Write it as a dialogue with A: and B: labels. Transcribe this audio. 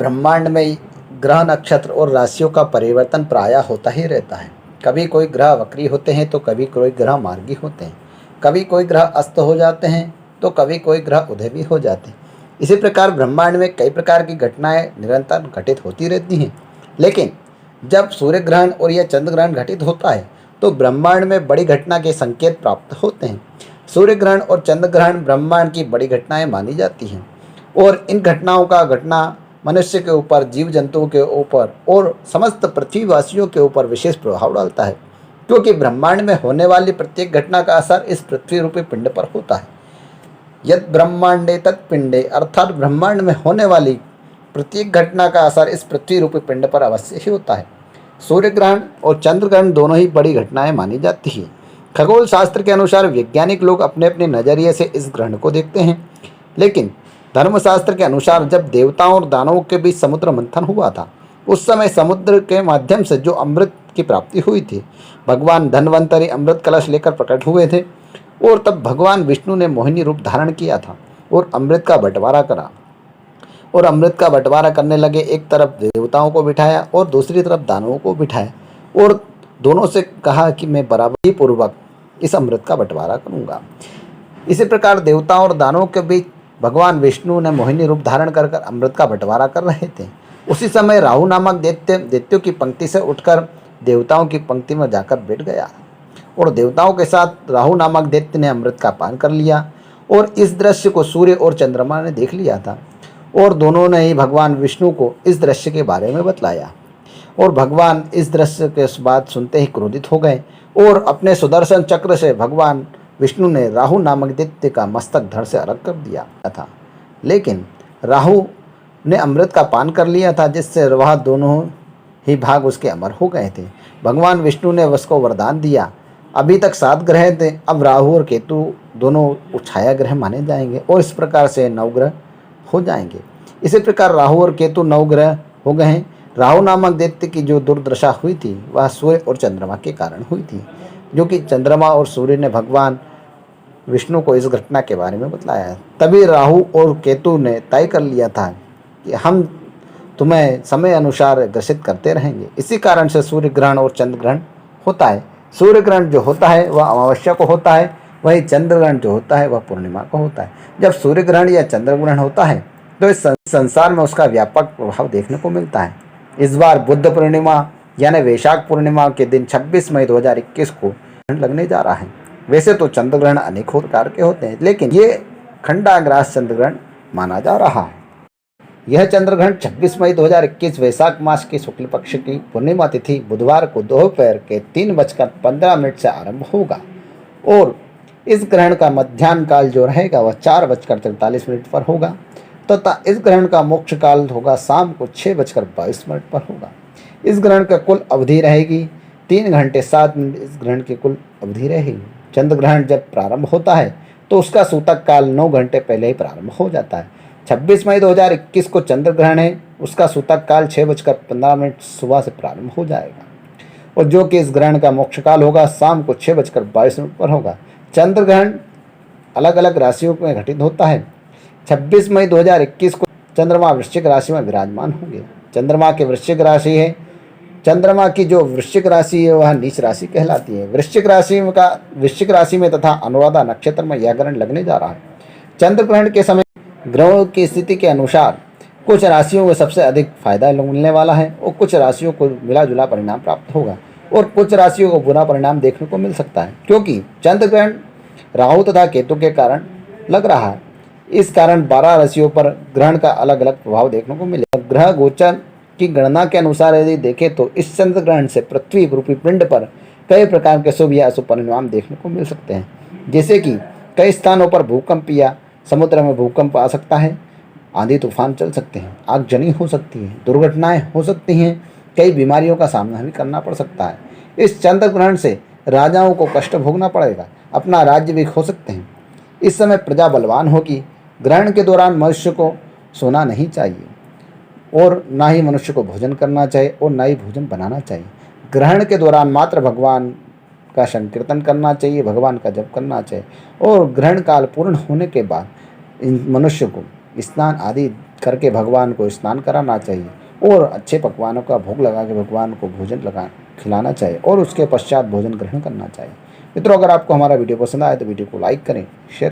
A: ब्रह्मांड में ग्रह नक्षत्र और राशियों का परिवर्तन प्रायः होता ही रहता है। कभी कोई ग्रह वक्री होते हैं तो कभी कोई ग्रह मार्गी होते हैं। कभी कोई ग्रह अस्त हो जाते हैं तो कभी कोई ग्रह उदय भी हो जाते हैं। इसी प्रकार ब्रह्मांड में कई प्रकार की घटनाएं निरंतर घटित होती रहती हैं। लेकिन जब सूर्य ग्रहण और यह चंद्र ग्रहण घटित होता है तो ब्रह्मांड में बड़ी घटना के संकेत प्राप्त होते हैं। सूर्य ग्रहण और चंद्र ग्रहण ब्रह्मांड की बड़ी घटनाएं मानी जाती हैं और इन घटनाओं का घटना मनुष्य के ऊपर, जीव जंतुओं के ऊपर और समस्त पृथ्वीवासियों के ऊपर विशेष प्रभाव डालता है, क्योंकि ब्रह्मांड में होने वाली प्रत्येक घटना का असर इस पृथ्वी रूपी पिंड पर होता है। यद ब्रह्मांडे तत्पिंडे, अर्थात ब्रह्मांड में होने वाली प्रत्येक घटना का असर इस पृथ्वी रूपी पिंड पर अवश्य ही होता है। सूर्य ग्रहण और चंद्र ग्रहण दोनों ही बड़ी घटनाएं मानी जाती है। खगोल शास्त्र के अनुसार वैज्ञानिक लोग अपने अपने नजरिए से इस ग्रहण को देखते हैं, लेकिन धर्मशास्त्र के अनुसार जब देवताओं और दानवों के बीच समुद्र मंथन हुआ था, उस समय समुद्र के माध्यम से जो अमृत की प्राप्ति हुई थी, भगवान धन्वंतरी अमृत कलश लेकर प्रकट हुए थे और तब भगवान विष्णु ने मोहिनी रूप धारण किया था और अमृत का बंटवारा करा और अमृत का बंटवारा करने लगे। एक तरफ देवताओं को बिठाया और दूसरी तरफ दानवों को बिठाया और दोनों से कहा कि मैं बराबरी पूर्वक इस अमृत का बंटवारा करूंगा। इसी प्रकार देवताओं और दानवों के बीच भगवान विष्णु ने मोहिनी रूप धारण कर अमृत का बंटवारा कर रहे थे। उसी समय राहु नामक दैत्यों की पंक्ति से उठकर देवताओं की पंक्ति में जाकर बैठ गया और देवताओं के साथ राहु नामक दैत्य ने अमृत का पान कर लिया और इस दृश्य को सूर्य और चंद्रमा ने देख लिया था और दोनों ने ही भगवान विष्णु को इस दृश्य के बारे में बतलाया और भगवान इस दृश्य के बात सुनते ही क्रोधित हो गए और अपने सुदर्शन चक्र से भगवान विष्णु ने राहु नामक दैत्य का मस्तक धड़ से अलग कर दिया था। लेकिन राहु ने अमृत का पान कर लिया था, जिससे वह दोनों ही भाग उसके अमर हो गए थे। भगवान विष्णु ने उसको वरदान दिया, अभी तक 7 ग्रह थे, अब राहु और केतु दोनों छाया ग्रह माने जाएंगे और इस प्रकार से 9 ग्रह हो जाएंगे। इसी प्रकार राहु और केतु 9 ग्रह हो गए हैं। राहु नामक दैत्य की जो दुर्दशा हुई थी वह सूर्य और चंद्रमा के कारण हुई थी, जो कि चंद्रमा और सूर्य ने भगवान विष्णु को इस घटना के बारे में बतलाया। तभी राहु और केतु ने तय कर लिया था कि हम तुम्हें समय अनुसार ग्रसित करते रहेंगे। इसी कारण से सूर्य ग्रहण और चंद्र ग्रहण होता है। सूर्य ग्रहण जो होता है वह अमावस्या को होता है, वही चंद्र ग्रहण जो होता है वह पूर्णिमा को होता है। जब सूर्य ग्रहण या चंद्र ग्रहण होता है तो इस संसार में उसका व्यापक प्रभाव देखने को मिलता है। इस बार बुद्ध पूर्णिमा यानी वैशाख पूर्णिमा के दिन 26 मई 2021 को ग्रहण लगने जा रहा है। वैसे तो चंद्र ग्रहण अनेकों प्रकार के होते हैं, लेकिन ये खंडाग्रास चंद्र ग्रहण माना जा रहा है। यह चंद्र ग्रहण 26 मई 2021 वैशाख मास की शुक्ल पक्ष की पूर्णिमा तिथि बुधवार को दोपहर के 3:15 से आरंभ होगा और इस ग्रहण का मध्याह्न काल जो रहेगा वह 4:43 पर होगा तथा इस ग्रहण का मोक्ष काल होगा शाम को 6:22 पर होगा। इस ग्रहण का कुल अवधि रहेगी 3 घंटे 7 मिनट। इस ग्रहण की कुल अवधि रहेगी। चंद्र ग्रहण जब प्रारंभ होता है तो उसका सूतक काल 9 घंटे पहले ही प्रारंभ हो जाता है। 26 मई 2021 को चंद्र ग्रहण है, उसका सूतक काल 6:15 सुबह से प्रारंभ हो जाएगा और जो कि इस ग्रहण का मोक्ष काल होगा शाम को 6:22 पर होगा। चंद्र ग्रहण अलग अलग राशियों में घटित होता है। 26 मई 2021 को चंद्रमा वृश्चिक राशि में विराजमान होंगे। चंद्रमा की वृश्चिक राशि है, चंद्रमा की जो वृश्चिक राशि है वह नीच राशि कहलाती है। वृश्चिक राशि में तथा अनुराधा नक्षत्र में यह ग्रहण लगने जा रहा है। चंद्र ग्रहण के समय ग्रहों की स्थिति के अनुसार कुछ राशियों को सबसे अधिक फायदा मिलने वाला है और कुछ राशियों को मिला जुला परिणाम प्राप्त होगा और कुछ राशियों को बुरा परिणाम देखने को मिल सकता है, क्योंकि चंद्र ग्रहण राहु तथा केतु के कारण लग रहा है। इस कारण 12 राशियों पर ग्रहण का अलग अलग प्रभाव देखने को मिलेगा। ग्रह गोचर की गणना के अनुसार यदि देखें तो इस चंद्र ग्रहण से पृथ्वी रूपी पिंड पर कई प्रकार के शुभ या अशुभ परिणाम देखने को मिल सकते हैं, जैसे कि कई स्थानों पर भूकंप या समुद्र में भूकंप आ सकता है, आंधी तूफान चल सकते हैं, आगजनी हो सकती है, दुर्घटनाएं हो सकती हैं, कई बीमारियों का सामना भी करना पड़ सकता है। इस चंद्र ग्रहण से राजाओं को कष्ट भोगना पड़ेगा, अपना राज्य भी खो सकते हैं। इस समय प्रजा बलवान होगी। ग्रहण के दौरान मनुष्य को सोना नहीं चाहिए और ना ही मनुष्य को भोजन करना चाहिए और ना ही भोजन बनाना चाहिए। ग्रहण के दौरान मात्र भगवान का संकीर्तन करना चाहिए, भगवान का जप करना चाहिए और ग्रहण काल पूर्ण होने के बाद इन मनुष्य को स्नान आदि करके भगवान को स्नान कराना चाहिए और अच्छे पकवानों का भोग लगा के भगवान को भोजन लगा खिलाना चाहिए और उसके पश्चात भोजन ग्रहण करना चाहिए। मित्रों, अगर आपको हमारा वीडियो पसंद आए तो वीडियो को लाइक करें, शेयर